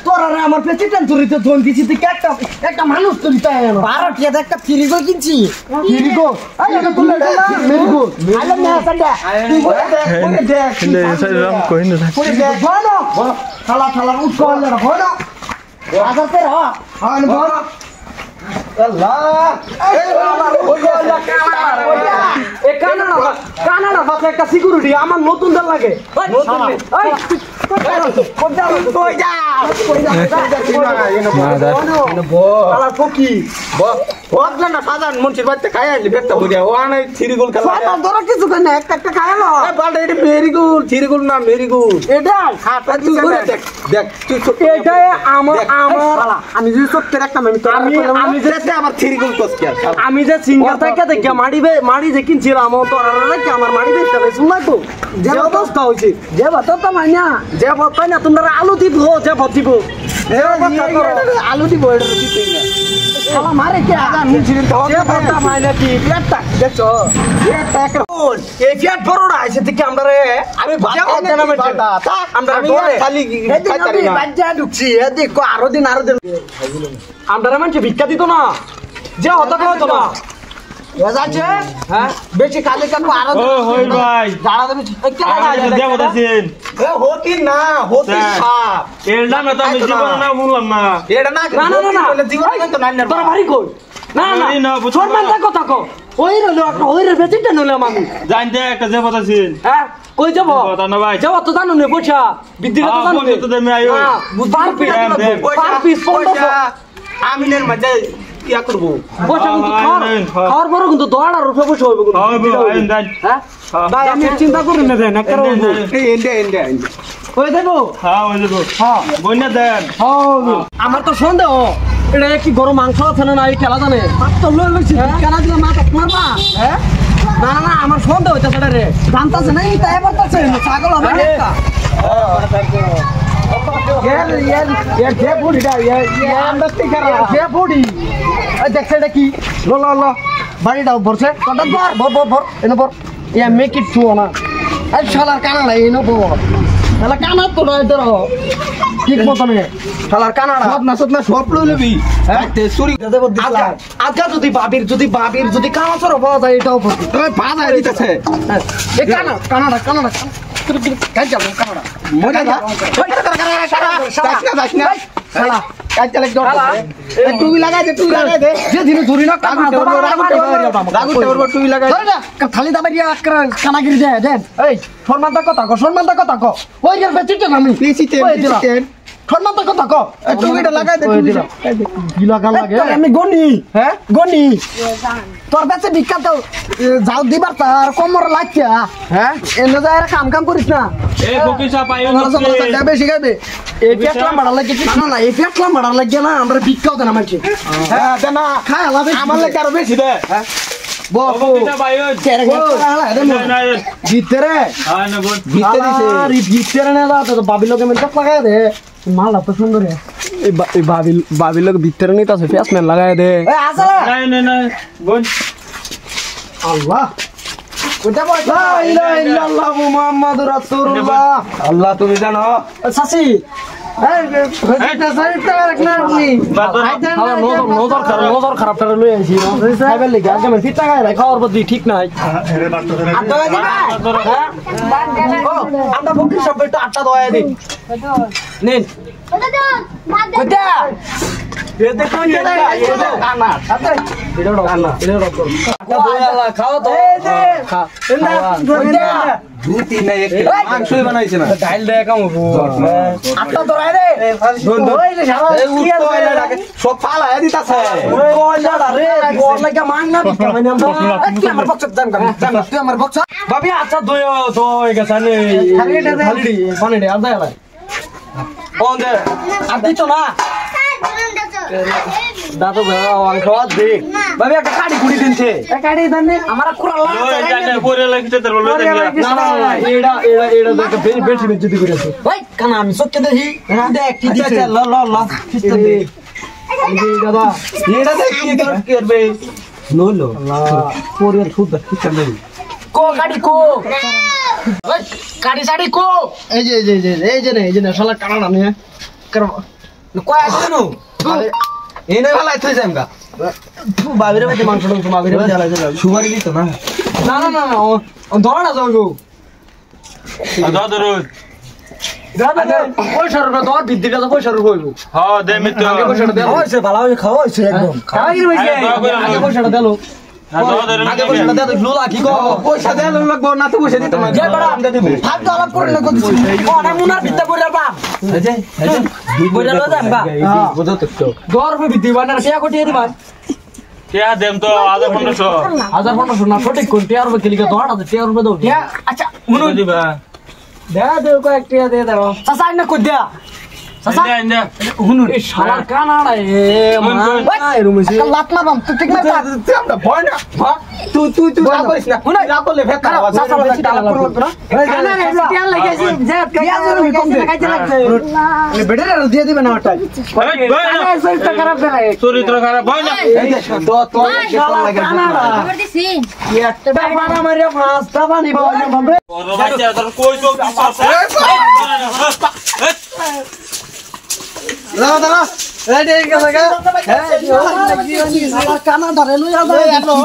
তোরা আমার প্রেসিডেন্ট চুরিতে ধন দিছি তুই একটা মানুষ চুরি তাই না 12 টাকা একটা ফ্রি গো কিনছি ফ্রি গো আই এটা তুলে না মেরি গো আলে না সাডা তুই বলে দেখ কিন্তু রাম কই না পরে দেখ বলো থালা থালা উঠ করলে না বলো আজা তে হ হন বল আল্লাহ এই বাবা ওই এ কানাডা ভাষা একটা সিকিউরিটি আমার নতুন দল লাগে নতুন এই কই যা আলা ফকি বদলা না সাধারণ মানুষের বাড়িতে খাই আইলি বেটা বুঝা ও আনে থিরিগুল খেলা সাধারণ তোরা কিছু কেন একটা খাইলো এ বালটা এটা মেরিগুল থিরিগুল না মেরিগুল এটা খাটা তুই দেখ দেখ তুই এটা আমার আমি যে সত্যি একটা আমি যে আমার থিরিগুল কসকে আমি যে সিঙ্গার থেকে দেখে মাড়ি যে কিনছিলাম তোরা নাকি আমার মাড়ি দেখতে শুন না তো যে অবস্থা হইছে যে বাতটা মাইনা যে বাতটা না তোমরা আলু দিব যে বাত দিব আলু দিব এটা দিতে না শালা মারে কি আদান মুছিলেন তো যে বাতটা মাইনা কি পেটটা দেখছো পেটটা একরকম এই পেট বড়টা আছে থেকে আমরা রে আমি ভাত খাইতে না মেটা আমরা খালি খাইতারি না বাজ্জা ঢুকছি এ দেখো আরো দিন আমরা মানে ভিক্ষা দিত না যে হতো হতো না যাচ্ছে হ্যাঁ বেশি খালি কাকু আরো ও হই ভাই জানা দেবে আরে দেব দাসিন এ হতি না হতি সাপ এর নাম তো আমি জীবন না বললাম না এটা না না জীবন তো না তোর বাড়ি কই না না সম্মান থাকো থাকো ওই রে একটা ওই রে বেচিটা নলাম আমি জানতে একটা দেব দাসিন হ্যাঁ কই যাব কথা না ভাই যাও তো জানো নে পয়সা বিদ্যুৎ তো জানো তো দেমি আইও হ্যাঁ পার পিস 1500 আমিনের মধ্যে কি করব পয়সা কিন্তু খাওয়ার পরে কিন্তু 1000 রুপয়া পয়সা হবে কিন্তু হ্যাঁ ভাই আমি চিন্তা করি না দেন একটা রইবো এন্ডে কই দেবো হ্যাঁ ওই দেব হ্যাঁ বন্যা দেন আমার তো সন্দেহ এটা কি গরম মাংস আছে না এই খেলা জানে তো লই লইছি কেনা দিলে মা কাট মারবা হ্যাঁ না না আমার সন্দেহ হইতাছে রে জানতাছে না এই তাই বলতাছে ছাগল হবে একটা यार ये बूढ़ी डा ये अंदस्ती कर रहा है ये बूढ़ी देख से की लो लो लो बड़ी डाउ भरसे कदम भर इनो भर ये मेक इट टू ना आज शाला काना ला इनो भर শালা কানা তো না এদের ঠিক মত নে শালার কানাডা সব না সব লই লবি হ্যাঁ তে সুরি দেব দিলা আজকা যদি বাবির যদি কানা সর পাওয়া যায় এটাও পড়তি তুমি বাধা দিতেছে এ কানাডা কাজ যাবো কানাডা মজা না শালা কাজ চলে দৌড় তুই লাগাই দে যে দিন ধরি না কানা রাগু তুই লাগাই খালি দাবাইয়া কানাগিরি দে এই সম্মান কথা কো ওই এর বেচিতে আমি পিছিতে সম্মান কথা কো তুই এটা লাগাই দে কি লাগা লাগে আমি গনি হ্যাঁ গনি তোর কাছে বিখ্যাত যাও দিবার তার কোমর লাগিয়া হ্যাঁ এনে যায় কাম করিস না এই ফকিসা পাইও না যাবে শিখাবে এই পেটলা মারা লাগে না এই পেটলা মারা লাগে না আমরা বিখ্যাত না মানছি হ্যাঁ দে না খায় আলাদা আমার লাগে আরো বেশি দে হ্যাঁ বাবু ফকিসা পাইও চেরে ভিতরে হ্যাঁ না বল ভিতরে দিছে আরে ভিতরে না দাও তো বাবি লোকে মেকআপ লাগায় দে মাল তো সুন্দর এই বাবি লোক ভিতরে নিতে আছে ফেস ম্যান লাগায় দে এই আসলে না বল আল্লাহ ওটা বল লা ইলাহা ইল্লাল্লাহ মুহাম্মাদুর রাসূলুল্লাহ আল্লাহ তুমি জানো সাসি নজর খারাপ লই আইছি খাইবার লাগি আগে আমি ফিটা খাই রাই খাওয়ার পদ্ধতি ঠিক নাই আটা ফকির সব একটু আটা দয়া দি নিন কোথা এতে কোন জায়গা এটা কানা আতে এটা কানা এটা রক আটা দয়া খাও তো খা এটা দুটি না এক মাংসই বানাইছে না ডাল দে কামবো আটা দরাই রে ওই রে সারা কি আছে সব ফালা দিতাছে ওই লাড়া রে গোর লাগা মান না মানে আমরা আমার বক্স দাম তুই আমার বক্স বাবি আচ্ছা দই গেছে নে খালি পানি দে আর দাও কোন দে আর দিছ না দাদু অংশ দে বাবি একটা কাড়ি কুড়ি দিনছে কাড়ি দানে আমার কুড়া ওই জানে পরে লাগিতে তোর বল দে না এডা দেখে বেশি যদি করেছে ভাই কানা আমি সত্যি দেখি দেখ কি দিছে ল খিস্তে দে দাদা এডা দেখ কি করবে লো পরে খুদ খিস্তে দে কো কাড়ি কো কাড়ি সাড়ি কো এই যে শালা কানা নামে कर कोई आते नो एने वाला इथे जाएगा बाबीरे में मांग छोड़ बाबीरे में जाला शुगर भी तो ना ना ना ना on धोरा ना जाओ দাদা রোজ দাদা ওই সরবে তো আর বিদ্যুৎ তো পয়সা রুব হইলো হ্যাঁ দে মিত্র আগে পয়সাটা দাও হইছে ভালো হইছে খাওয়া হইছে একদম খাওয়া কি হইছে আগে পয়সাটা দাও আগে পয়সাটা দাও লুলা কি কো পয়সা দেয়া লাগবো না তো পয়সা দিতে মানে যে বড় আমরা দেব ভাত তো আলাপ করে লাগো দিছি ও না মুনার বিদ্যা বইরা বাপ এই যে বইরা লও যাম বা হ্যাঁ বুঝো তো 10 রুপে বিদ্যা বানার কে কোটি দিবা কে দেম তো 1500 না সঠিক কোন টিয়ার রুপে কিলিকা 1000 রুপে দাও আচ্ছা মুনো দিবা দে দে কয়েক টিয়া দে দাও চাচা না কই দিয়া চাচা ইন্দা হুনুর এই শালার কানাড়া এ মা রুমেছি লাত মারবাম তুই ঠিক না তুই আমরা ভয় না তুই যা করিস না হুনা যা করলে ফেক খারাপ চাচা বেশি টাকা লাগবে না কানাড়া এসে টিয়া লাগাইছে যে পিয়াজ কম দে খাইতে লাগছে মানে বেটার আর দিয়ে দিবেন আমারটা কানাড়া শরীরটা খারাপ দেয় চরিত্র খারাপ হয় না এই যে তো শালা কানাড়া খবর দিছি একটা বাবা মারিয়া পাঁচটা পানি বাবা বাবা ওর বাচ্চা তোর কই তো বিশ্বাস দাও দাও এই ঠিক আছে গা কানা ধরে লইয়া দাও